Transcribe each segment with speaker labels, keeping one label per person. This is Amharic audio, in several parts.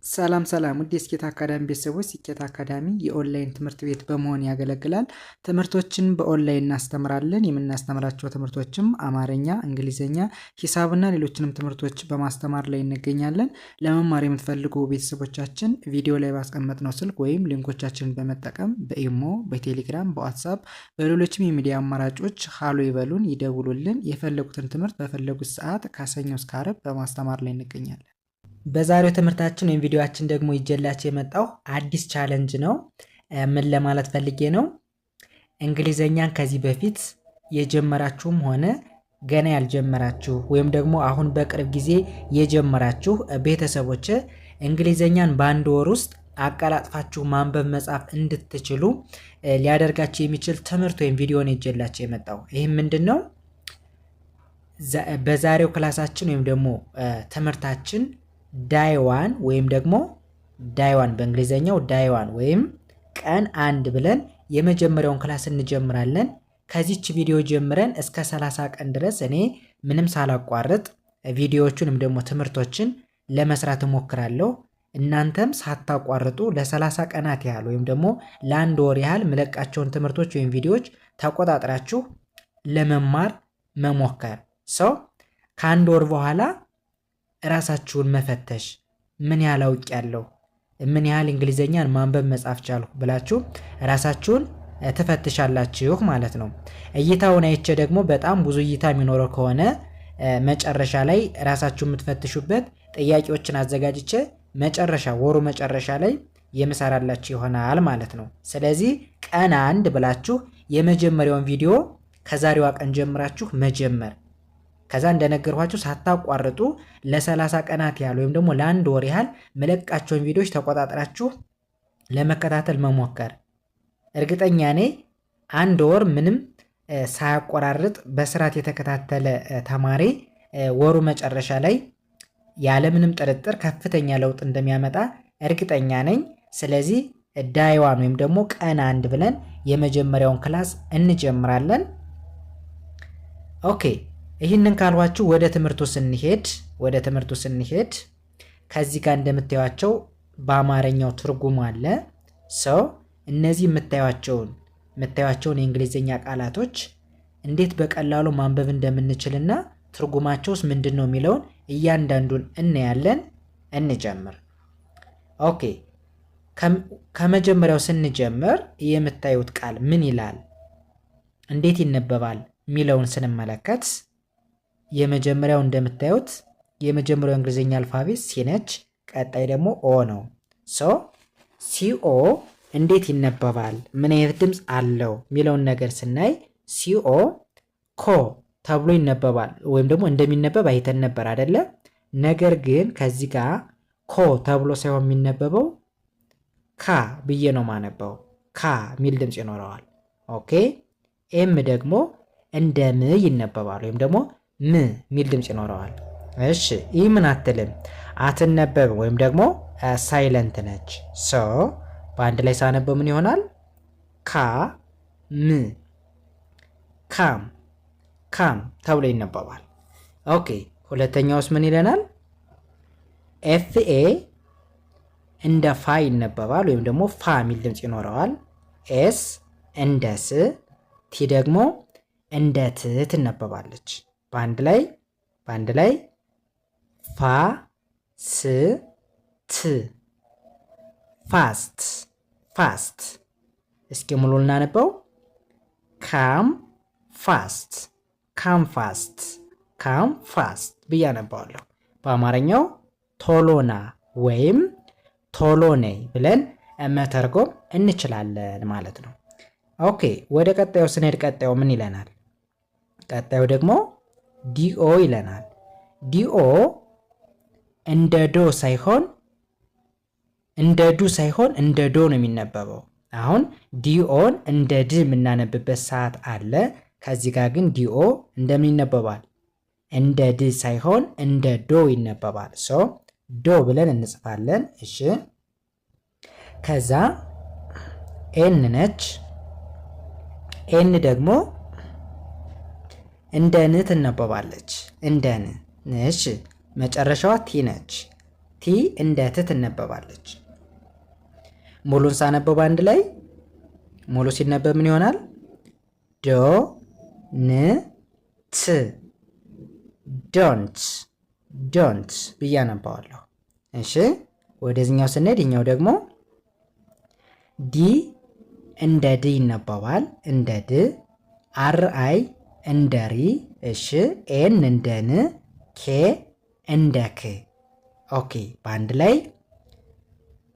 Speaker 1: ሰላም ሰላም ውድ የስኬት አካዳሚ ቤተሰቦች፣ ስኬት አካዳሚ የኦንላይን ትምህርት ቤት በመሆን ያገለግላል። ትምህርቶችን በኦንላይን እናስተምራለን። የምናስተምራቸው ትምህርቶችም አማርኛ፣ እንግሊዝኛ፣ ሂሳብና ሌሎችንም ትምህርቶች በማስተማር ላይ እንገኛለን። ለመማር የምትፈልጉ ቤተሰቦቻችን ቪዲዮ ላይ ባስቀመጥነው ስልክ ወይም ሊንኮቻችንን በመጠቀም በኢሞ፣ በቴሌግራም፣ በዋትሳፕ በሌሎችም የሚዲያ አማራጮች ሃሎ ይበሉን፣ ይደውሉልን። የፈለጉትን ትምህርት በፈለጉት ሰዓት ከሰኞ እስከ ዓርብ በማስተማር ላይ እንገኛለን። በዛሬው ትምህርታችን ወይም ቪዲዮአችን ደግሞ ይጀላችሁ የመጣው አዲስ ቻሌንጅ ነው። ምን ለማለት ፈልጌ ነው? እንግሊዘኛን ከዚህ በፊት የጀመራችሁም ሆነ ገና ያልጀመራችሁ ወይም ደግሞ አሁን በቅርብ ጊዜ የጀመራችሁ ቤተሰቦች እንግሊዘኛን በአንድ ወር ውስጥ አቀላጥፋችሁ ማንበብ መጻፍ እንድትችሉ ሊያደርጋችሁ የሚችል ትምህርት ወይም ቪዲዮ ነው ይጀላችሁ የመጣው። ይህም ምንድነው? በዛሬው ክላሳችን ወይም ደግሞ ትምህርታችን ዳይዋን ወይም ደግሞ ዳይዋን በእንግሊዘኛው ዳይዋን ወይም ቀን 1 ብለን የመጀመሪያውን ክላስ እንጀምራለን። ከዚች ቪዲዮ ጀምረን እስከ 30 ቀን ድረስ እኔ ምንም ሳላቋርጥ ቪዲዮዎቹንም ደግሞ ትምህርቶችን ለመስራት እሞክራለሁ። እናንተም ሳታቋርጡ ለ30 ቀናት ያህል ወይም ደግሞ ለአንድ ወር ያህል መለቃቸውን ትምህርቶች ወይም ቪዲዮዎች ተቆጣጥራችሁ ለመማር መሞከር። ከአንድ ወር በኋላ ራሳችሁን መፈተሽ፣ ምን ያህል አውቄያለሁ፣ ምን ያህል እንግሊዘኛን ማንበብ መጻፍ ቻልኩ ብላችሁ ራሳችሁን ትፈትሻላችሁ ማለት ነው። እይታውን አይቼ ደግሞ በጣም ብዙ እይታ የሚኖረው ከሆነ መጨረሻ ላይ ራሳችሁን የምትፈትሹበት ጥያቄዎችን አዘጋጅቼ ወሩ መጨረሻ ላይ የምሰራላችሁ ይሆናል ማለት ነው። ስለዚህ ቀን 1 ብላችሁ የመጀመሪያውን ቪዲዮ ከዛሬዋ ቀን ጀምራችሁ መጀመር፣ ከዛ እንደነገርኳችሁ ሳታቋርጡ ለ30 ቀናት ያህል ወይም ደግሞ ለአንድ ወር ያህል መለቃቸውን ቪዲዮዎች ተቆጣጥራችሁ ለመከታተል መሞከር። እርግጠኛ ነኝ አንድ ወር ምንም ሳያቆራርጥ በስርዓት የተከታተለ ተማሪ ወሩ መጨረሻ ላይ ያለምንም ጥርጥር ከፍተኛ ለውጥ እንደሚያመጣ እርግጠኛ ነኝ። ስለዚህ ዳይዋን ወይም ደግሞ ቀን 1 ብለን የመጀመሪያውን ክላስ እንጀምራለን። ኦኬ፣ ይህንን ካልኋችሁ ወደ ትምህርቱ ስንሄድ ከዚህ ጋር እንደምታዩቸው በአማርኛው ትርጉሙ አለ። እነዚህ የምታዩቸውን የእንግሊዝኛ ቃላቶች እንዴት በቀላሉ ማንበብ እንደምንችልና ትርጉማቸውስ ምንድን ነው የሚለውን እያንዳንዱን እናያለን። እንጀምር። ኦኬ፣ ከመጀመሪያው ስንጀምር የምታዩት ቃል ምን ይላል፣ እንዴት ይነበባል የሚለውን ስንመለከት የመጀመሪያው እንደምታዩት የመጀመሪያው እንግሊዝኛ አልፋቤት ሲ ነች። ቀጣይ ደግሞ ኦ ነው። ሲኦ እንዴት ይነበባል፣ ምን አይነት ድምፅ አለው የሚለውን ነገር ስናይ ሲኦ ኮ ተብሎ ይነበባል ወይም ደግሞ እንደሚነበብ አይተን ነበር አይደለ? ነገር ግን ከዚህ ጋር ኮ ተብሎ ሳይሆን የሚነበበው ካ ብዬ ነው ማነበው። ካ የሚል ድምፅ ይኖረዋል። ኦኬ። ኤም ደግሞ እንደ ም ይነበባል ወይም ደግሞ ም ሚል ድምፅ ይኖረዋል። እሺ፣ ይህ ምን አትልም፣ አትነበብም ወይም ደግሞ ሳይለንት ነች። በአንድ ላይ ሳነበው ምን ይሆናል? ካ ም ካም ተብሎ ይነበባል። ኦኬ፣ ሁለተኛውስ ምን ይለናል? ኤፍኤ እንደ ፋ ይነበባል ወይም ደግሞ ፋ ሚል ድምፅ ይኖረዋል። ኤስ እንደ ስ፣ ቲ ደግሞ እንደ ት ትነበባለች። በአንድ ላይ ፋ ስ ት ፋስት። እስኪ ሙሉ እናነበው። ካም ፋስት ብዬ አነባዋለሁ። በአማርኛው ቶሎና ወይም ቶሎ ነይ ብለን መተርጎም እንችላለን ማለት ነው። ኦኬ፣ ወደ ቀጣዩ ስንሄድ ቀጣዩ ምን ይለናል? ቀጣዩ ደግሞ ዲኦ ይለናል። ዲኦ እንደ ዶ ሳይሆን እንደ ዶ ነው የሚነበበው። አሁን ዲኦን እንደ ድ የምናነብበት ሰዓት አለ። ከዚህ ጋር ግን ዲኦ እንደምን ይነበባል? እንደ ድ ሳይሆን እንደ ዶ ይነበባል። ዶ ብለን እንጽፋለን። እሺ፣ ከዛ ኤን ነች። ኤን ደግሞ እንደ ን ትነበባለች። እንደ ን። እሺ፣ መጨረሻዋ ቲ ነች። ቲ እንደ ት ትነበባለች። ሙሉን ሳነበው አንድ ላይ ሙሉ ሲነበብ ምን ይሆናል? ዶ ን ት ዶንት ዶንት ብዬ አነባዋለሁ። እሺ ወደዚህኛው ስንሄድ ይኛው ደግሞ ዲ እንደ ድ ይነበባል፣ እንደ ድ። አር አይ እንደ ሪ። እሺ ኤን እንደ ን፣ ኬ እንደ ክ። ኦኬ በአንድ ላይ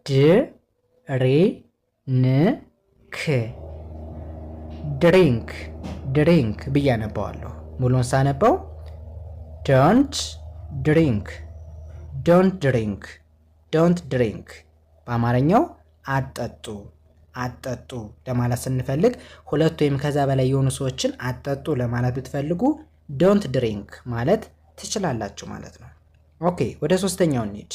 Speaker 1: ድ ሪ ን ክ ድሪንክ ድሪንክ ብዬ አነባዋለሁ። ሙሉን ሳነበው ዶንት ድሪንክ ዶንት ድሪንክ ዶንት ድሪንክ። በአማርኛው አጠጡ አጠጡ ለማለት ስንፈልግ ሁለት ወይም ከዛ በላይ የሆኑ ሰዎችን አጠጡ ለማለት ብትፈልጉ ዶንት ድሪንክ ማለት ትችላላችሁ ማለት ነው። ኦኬ ወደ ሶስተኛው እንሂድ።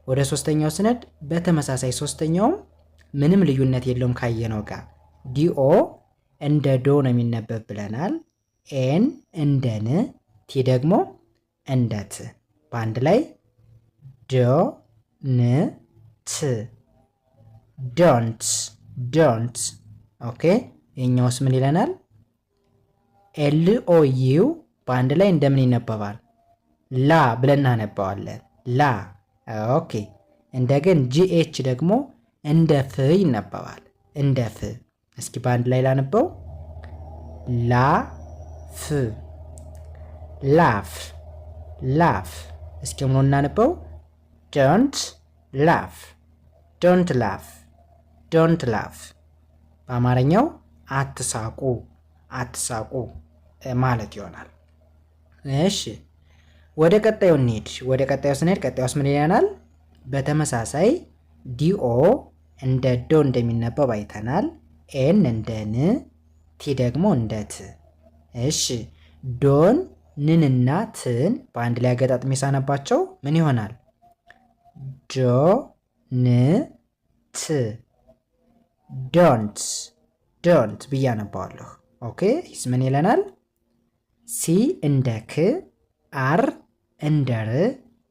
Speaker 1: ወደ ሶስተኛው ስነድ በተመሳሳይ ሶስተኛውም ምንም ልዩነት የለውም ካየነው ጋር ዲኦ እንደ ዶ ነው የሚነበብ ብለናል። ኤን እንደ ን፣ ቲ ደግሞ እንደ ት። በአንድ ላይ ዶ ን ት ዶንት ዶንት። ኦኬ የኛውስ ምን ይለናል? ኤል ኦ ዩ በአንድ ላይ እንደምን ይነበባል? ላ ብለን እናነባዋለን። ላ። ኦኬ እንደገን ጂኤች ደግሞ እንደ ፍ ይነበባል። እንደ ፍ። እስኪ በአንድ ላይ ላነበው። ላ ፍ ላፍ ላፍ። እስኪ ምኖ እናነበው። ዶንት ላፍ ዶንት ላፍ ዶንት ላፍ። በአማርኛው አትሳቁ አትሳቁ ማለት ይሆናል። እሺ ወደ ቀጣዩ እንሂድ። ወደ ቀጣዩ ስንሄድ ቀጣዩስ ምን ይለናል? በተመሳሳይ ዲኦ እንደ ዶ እንደሚነበብ አይተናል። ኤን እንደ ን፣ ቲ ደግሞ እንደ ት። እሺ ዶን ንንና ትን በአንድ ላይ አገጣጥሜ ሳነባቸው ምን ይሆናል? ዶ ን ት ዶንት ዶንት ብዬ አነባዋለሁ። ኦኬ ይስ ምን ይለናል? ሲ እንደ ክ፣ አር እንደ ር፣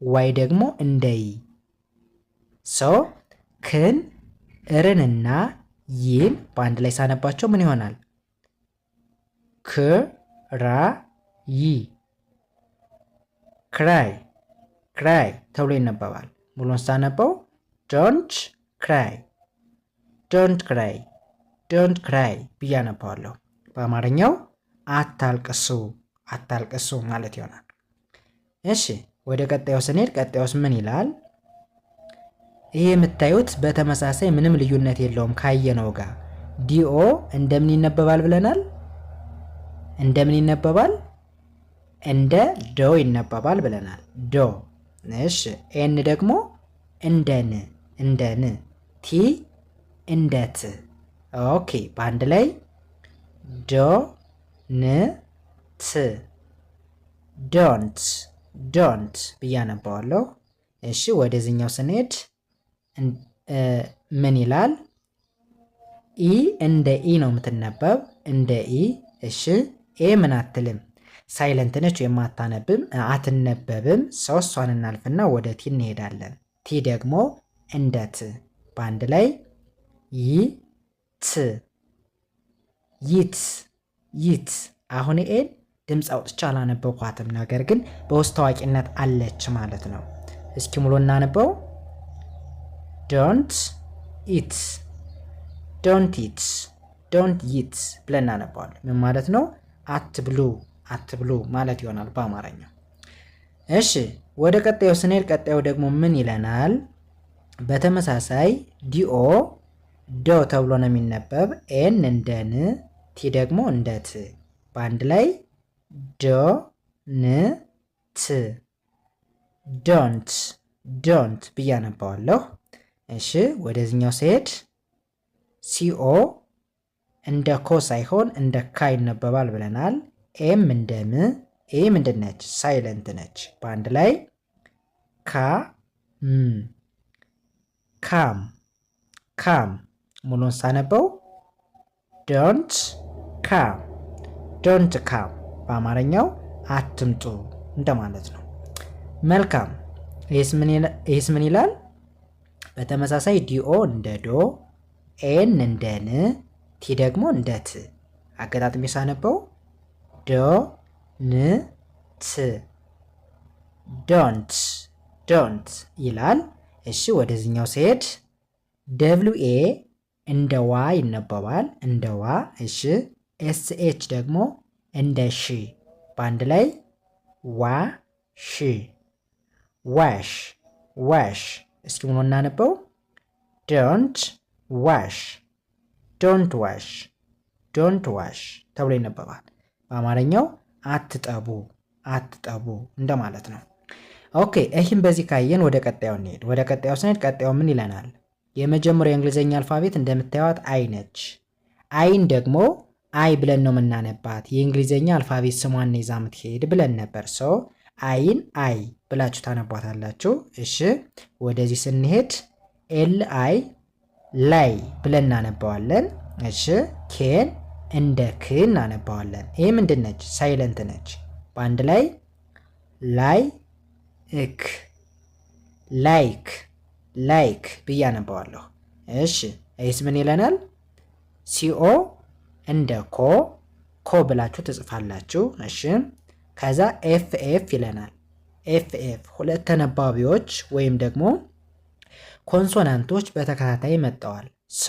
Speaker 1: ዋይ ደግሞ እንደ ይ። ሶ ክን እርንና ይን በአንድ ላይ ሳነባቸው ምን ይሆናል? ክ ራ ይ ክራይ ክራይ ተብሎ ይነበባል። ሙሉን ሳነበው ዶንት ክራይ ዶንት ክራይ ዶንት ክራይ ብዬ አነባዋለሁ። በአማርኛው አታልቅሱ አታልቅሱ ማለት ይሆናል። እሺ ወደ ቀጣዩ ስንሄድ ቀጣዩስ ምን ይላል? ይሄ የምታዩት በተመሳሳይ ምንም ልዩነት የለውም ካየነው ጋር ዲኦ እንደምን ይነበባል ብለናል? እንደምን ይነበባል? እንደ ዶ ይነበባል ብለናል። ዶ። እሺ ኤን ደግሞ እንደ ን እንደ ን፣ ቲ እንደ ት። ኦኬ በአንድ ላይ ዶ ን ት ዶንት ዶንት ብዬ አነባዋለሁ። እሺ ወደዚህኛው ስንሄድ ምን ይላል? ኢ እንደ ኢ ነው የምትነበብ፣ እንደ ኢ። እሺ ኤ ምን አትልም፣ ሳይለንት ነች ወይም አታነብም፣ አትነበብም። ሰው እሷን እናልፍና ወደ ቲ እንሄዳለን። ቲ ደግሞ እንደ ት። በአንድ ላይ ይ ት ይት ይት። አሁን ኤን ድምፅ አውጥቻ አላነበብኳትም፣ ነገር ግን በውስጥ ታዋቂነት አለች ማለት ነው። እስኪ ሙሉ እናነበው። ዶንት ኢት ዶንት ኢት ዶንት ኢት ብለን እናነባዋለን። ምን ማለት ነው? አትብሉ አትብሉ ማለት ይሆናል በአማርኛ። እሺ ወደ ቀጣዩ ስንሄድ ቀጣዩ ደግሞ ምን ይለናል? በተመሳሳይ ዲኦ ዶ ተብሎ ነው የሚነበብ። ኤን እንደ ን፣ ቲ ደግሞ እንደ ት። በአንድ ላይ ዶ ን ት ዶንት ዶንት ብዬ አነባዋለሁ። እሺ ወደዚህኛው ስሄድ ሲኦ እንደ ኮ ሳይሆን እንደ ካ ይነበባል ብለናል። ኤም እንደ ም፣ ኤ ምንድን ነች? ሳይለንት ነች። በአንድ ላይ ካ ም ካም ካም። ሙሉን ሳነበው ዶንት ካም ዶንት ካም፣ በአማርኛው አትምጡ እንደማለት ነው። መልካም ይህስ ምን ይላል? በተመሳሳይ ዲኦ እንደ ዶ፣ ኤን እንደ ን፣ ቲ ደግሞ እንደ ት አገጣጥሜ ሳነበው ዶ ን ት ዶንት ዶንት ይላል። እሺ ወደዚህኛው ሲሄድ ደብሊው ኤ እንደ ዋ ይነበባል፣ እንደ ዋ። እሺ ኤስ ኤች ደግሞ እንደ ሺ፣ በአንድ ላይ ዋ ሺ ዋሽ ዋሽ። እስኪ ሆኖ እናነበው ዶንት ዋሽ ዶንት ዋሽ ዶንት ዋሽ ተብሎ ይነበባል። በአማርኛው አትጠቡ አትጠቡ እንደማለት ነው። ኦኬ ይህም በዚህ ካየን ወደ ቀጣዩ እንሄድ። ወደ ቀጣዩ ስንሄድ ቀጣዩ ምን ይለናል? የመጀመሪያው የእንግሊዝኛ አልፋቤት እንደምታዩት አይ ነች። አይን ደግሞ አይ ብለን ነው የምናነባት። የእንግሊዝኛ አልፋቤት ስሟን ይዛ የምትሄድ ብለን ነበር። ሰው አይን አይ ብላችሁ ታነቧታላችሁ። እሺ ወደዚህ ስንሄድ ኤል አይ ላይ ብለን እናነባዋለን። እሺ ኬን እንደ ክ እናነባዋለን። ይህ ምንድን ነች? ሳይለንት ነች። በአንድ ላይ ላይ እክ ላይክ ላይክ ብዬ አነባዋለሁ። እሺ ይህስ ምን ይለናል? ሲኦ እንደ ኮ ኮ ብላችሁ ትጽፋላችሁ። እሺ ከዛ ኤፍ ኤፍ ይለናል። ኤፍ ኤፍ ሁለት ተነባቢዎች ወይም ደግሞ ኮንሶናንቶች በተከታታይ መጥተዋል። ሶ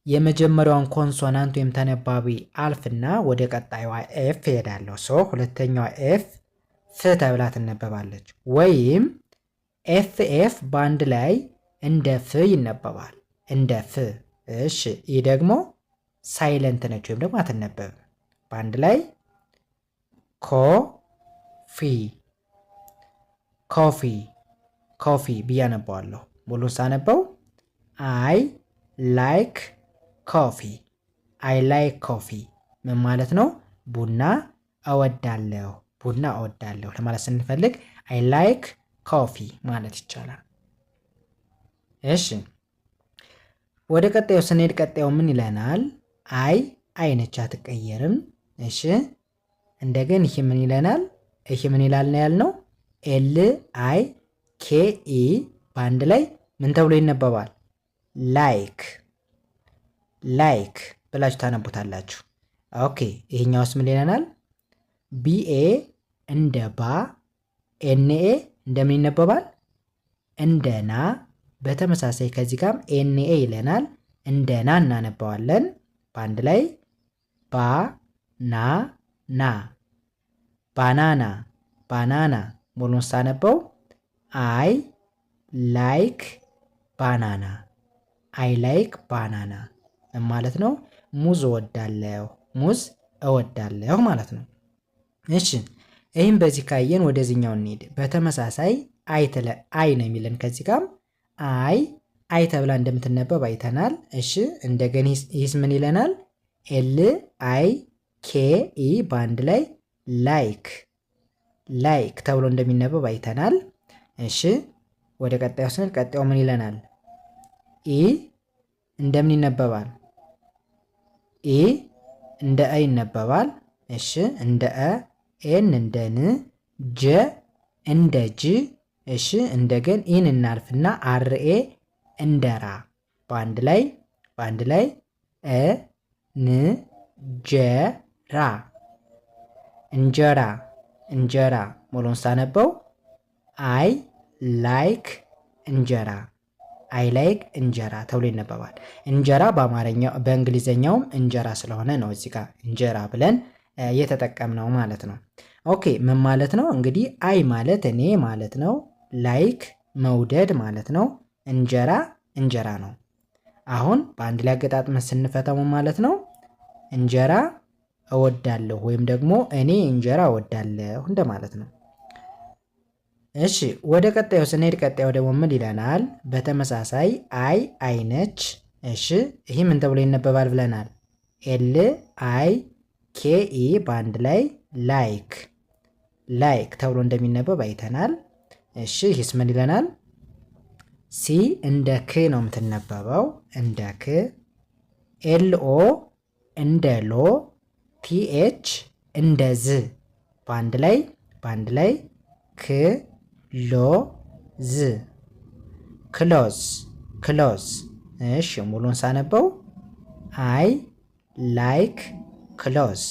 Speaker 1: የመጀመሪያውን ኮንሶናንት ወይም ተነባቢ አልፍና ወደ ቀጣዩዋ ኤፍ እሄዳለሁ። ሶ ሁለተኛዋ ኤፍ ፍ ተብላ ትነበባለች። ወይም ኤፍ ኤፍ በአንድ ላይ እንደ ፍ ይነበባል፣ እንደ ፍ። እሺ ይህ ደግሞ ሳይለንት ነች ወይም ደግሞ አትነበብም። በአንድ ላይ ኮ ፊ ኮፊ ኮፊ ብዬ አነባዋለሁ። ሙሉን ሳነበው አይ ላይክ ኮፊ አይ ላይክ ኮፊ ምን ማለት ነው? ቡና እወዳለሁ ቡና እወዳለሁ ለማለት ስንፈልግ አይ ላይክ ኮፊ ማለት ይቻላል። እሺ ወደ ቀጣዩ ስንሄድ ቀጣዩ ምን ይለናል? አይ አይ ነች አትቀየርም። እሺ እንደገን ይህ ምን ይለናል? ይህ ምን ይላል ነው ያልነው? ኤል አይ ኬ ኢ በአንድ ላይ ምን ተብሎ ይነበባል? ላይክ ላይክ ብላችሁ ታነቡታላችሁ። ኦኬ ይሄኛውስ ምን ይለናል? ቢኤ እንደ ባ፣ ኤንኤ እንደምን ይነበባል? እንደ ና። በተመሳሳይ ከዚህ ጋርም ኤንኤ ይለናል፣ እንደ ና እናነባዋለን። በአንድ ላይ ባ ና ና ባናና ባናና። ሙሉን ሳነበው አይ ላይክ ባናና አይ ላይክ ባናና ማለት ነው። ሙዝ እወዳለሁ ሙዝ እወዳለሁ ማለት ነው። እሺ ይህም በዚህ ካየን ወደዚህኛው እንሂድ። በተመሳሳይ አይ ነው የሚለን ከዚህ ጋር አይ ተብላ እንደምትነበብ አይተናል። እሺ እንደገና ይህስ ምን ይለናል? ኤል አይ ኬ ኢ በአንድ ላይ ላይክ ላይክ ተብሎ እንደሚነበብ አይተናል። እሺ ወደ ቀጣዩ ስንል ቀጣዩ ምን ይለናል? ኢ እንደምን ይነበባል? ኢ እንደ አ ይነበባል። እሺ እንደ አ፣ ኤን እንደ ን፣ ጀ እንደ ጅ። እሺ እንደገን ኢን እናልፍና አርኤ እንደ ራ በአንድ ላይ እ ን ጀ ራ እንጀራ እንጀራ። ሙሉን ሳነበው አይ ላይክ እንጀራ አይ ላይክ እንጀራ ተብሎ ይነበባል። እንጀራ በእንግሊዘኛውም እንጀራ ስለሆነ ነው እዚህ ጋር እንጀራ ብለን የተጠቀምነው ማለት ነው። ኦኬ ምን ማለት ነው እንግዲህ? አይ ማለት እኔ ማለት ነው። ላይክ መውደድ ማለት ነው። እንጀራ እንጀራ ነው። አሁን በአንድ ላይ አገጣጥመን ስንፈታው ማለት ነው እንጀራ እወዳለሁ ወይም ደግሞ እኔ እንጀራ እወዳለሁ እንደማለት ነው። እሺ ወደ ቀጣዩ ስንሄድ ቀጣዩ ደግሞ ምን ይለናል? በተመሳሳይ አይ ነች። እሺ ይህ ምን ተብሎ ይነበባል ብለናል? ኤል አይ ኬ ኢ በአንድ ላይ ላይክ ላይክ ተብሎ እንደሚነበብ አይተናል። እሺ ይህስ ምን ይለናል? ሲ እንደ ክ ነው የምትነበበው፣ እንደ ክ። ኤልኦ እንደ ሎ፣ ቲኤች እንደ ዝ በአንድ ላይ ክ ሎዝ ክሎዝ ክሎዝ። እሺ ሙሉን ሳነበው አይ ላይክ ክሎዝ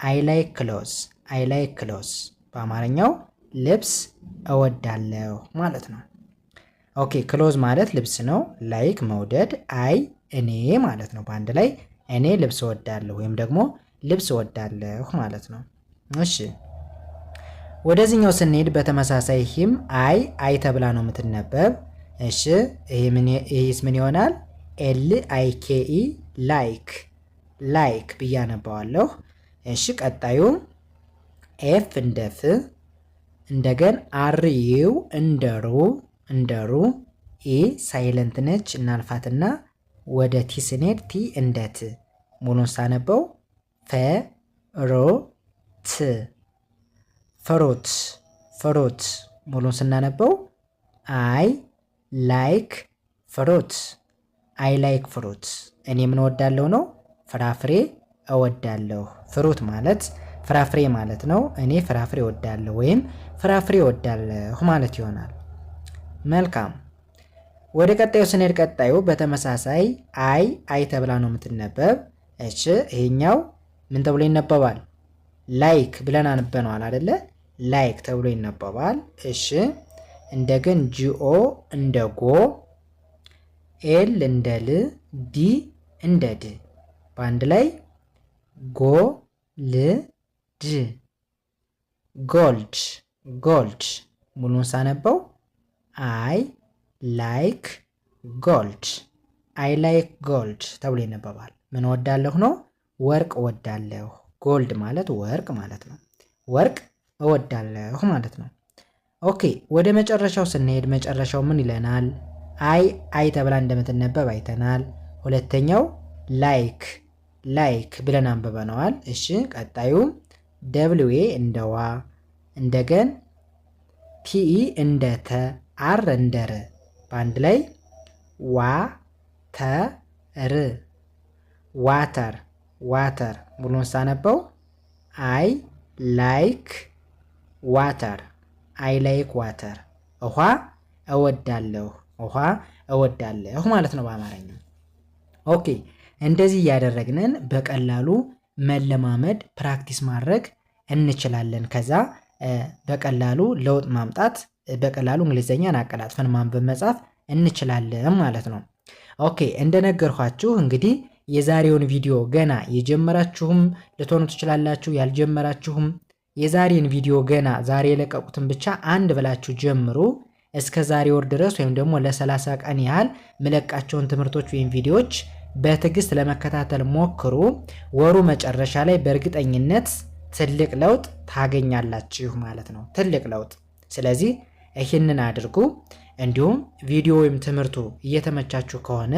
Speaker 1: አይ ላይክ ክሎዝ አይ ላይክ ክሎዝ። በአማርኛው ልብስ እወዳለሁ ማለት ነው። ኦኬ ክሎዝ ማለት ልብስ ነው። ላይክ መውደድ፣ አይ እኔ ማለት ነው። በአንድ ላይ እኔ ልብስ እወዳለሁ ወይም ደግሞ ልብስ እወዳለሁ ማለት ነው። እሺ ወደዚህኛው ስንሄድ በተመሳሳይ ሂም አይ ተብላ ነው የምትነበብ። እሺ ይህስ ምን ይሆናል? ኤል አይ ኬ ኢ ላይክ ላይክ ብዬ አነባዋለሁ። እሺ ቀጣዩ ኤፍ እንደ ፍ፣ እንደገን አር ዩ እንደ ሩ ኢ ሳይለንት ነች እናልፋትና ወደ ቲ ስንሄድ ቲ እንደ ት። ሙሉን ሳነበው ፍሩት። ሙሉን ስናነበው አይ ላይክ ፍሩት አይ ላይክ ፍሩት። እኔ ምን እወዳለሁ ነው? ፍራፍሬ እወዳለሁ። ፍሩት ማለት ፍራፍሬ ማለት ነው። እኔ ፍራፍሬ እወዳለሁ ወይም ፍራፍሬ እወዳለሁ ማለት ይሆናል። መልካም ወደ ቀጣዩ ስንሄድ ቀጣዩ በተመሳሳይ አይ ተብላ ነው የምትነበብ። እሺ ይሄኛው ምን ተብሎ ይነበባል? ላይክ ብለን አንበነዋል አይደለ? ላይክ ተብሎ ይነበባል። እሺ እንደገን ጂኦ እንደ ጎ፣ ኤል እንደ ል፣ ዲ እንደ ድ። በአንድ ላይ ጎ ል ድ ጎልድ። ሙሉን ሳነበው አይ ላይክ ጎልድ አይ ላይክ ጎልድ ተብሎ ይነበባል። ምን እወዳለሁ ነው? ወርቅ እወዳለሁ። ጎልድ ማለት ወርቅ ማለት ነው። ወርቅ እወዳለሁ ማለት ነው። ኦኬ ወደ መጨረሻው ስንሄድ መጨረሻው ምን ይለናል? አይ ተብላ እንደምትነበብ አይተናል። ሁለተኛው ላይክ ብለን አንብበነዋል። እሺ ቀጣዩ ደብሊው ኤ እንደ ዋ፣ እንደገን ቲኢ እንደ ተ፣ አር እንደ ር። በአንድ ላይ ዋተር። ሙሉን ሳነበው አይ ላይክ ዋተር ውሃ እወዳለሁ ማለት ነው በአማርኛ። ኦኬ እንደዚህ እያደረግንን በቀላሉ መለማመድ ፕራክቲስ ማድረግ እንችላለን። ከዛ በቀላሉ ለውጥ ማምጣት፣ በቀላሉ እንግሊዘኛን አቀላጥፈን ማንበብ መጻፍ እንችላለን ማለት ነው። ኦኬ እንደነገርኳችሁ እንግዲህ የዛሬውን ቪዲዮ ገና የጀመራችሁም ልትሆኑ ትችላላችሁ፣ ያልጀመራችሁም የዛሬን ቪዲዮ ገና ዛሬ የለቀቁትን ብቻ አንድ ብላችሁ ጀምሩ። እስከ ዛሬ ወር ድረስ ወይም ደግሞ ለ30 ቀን ያህል መለቃቸውን ትምህርቶች ወይም ቪዲዮዎች በትዕግስት ለመከታተል ሞክሩ። ወሩ መጨረሻ ላይ በእርግጠኝነት ትልቅ ለውጥ ታገኛላችሁ ማለት ነው። ትልቅ ለውጥ። ስለዚህ ይህንን አድርጉ። እንዲሁም ቪዲዮ ወይም ትምህርቱ እየተመቻችሁ ከሆነ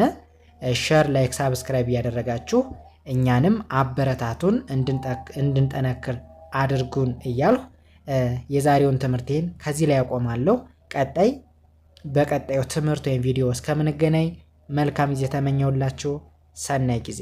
Speaker 1: ሼር፣ ላይክ፣ ሳብስክራይብ እያደረጋችሁ እኛንም አበረታቱን፣ እንድንጠነክር አድርጉን እያልሁ የዛሬውን ትምህርቴን ከዚህ ላይ ያቆማለሁ። በቀጣዩ ትምህርት ወይም ቪዲዮ እስከምንገናኝ መልካም ጊዜ ተመኘውላችሁ። ሰናይ ጊዜ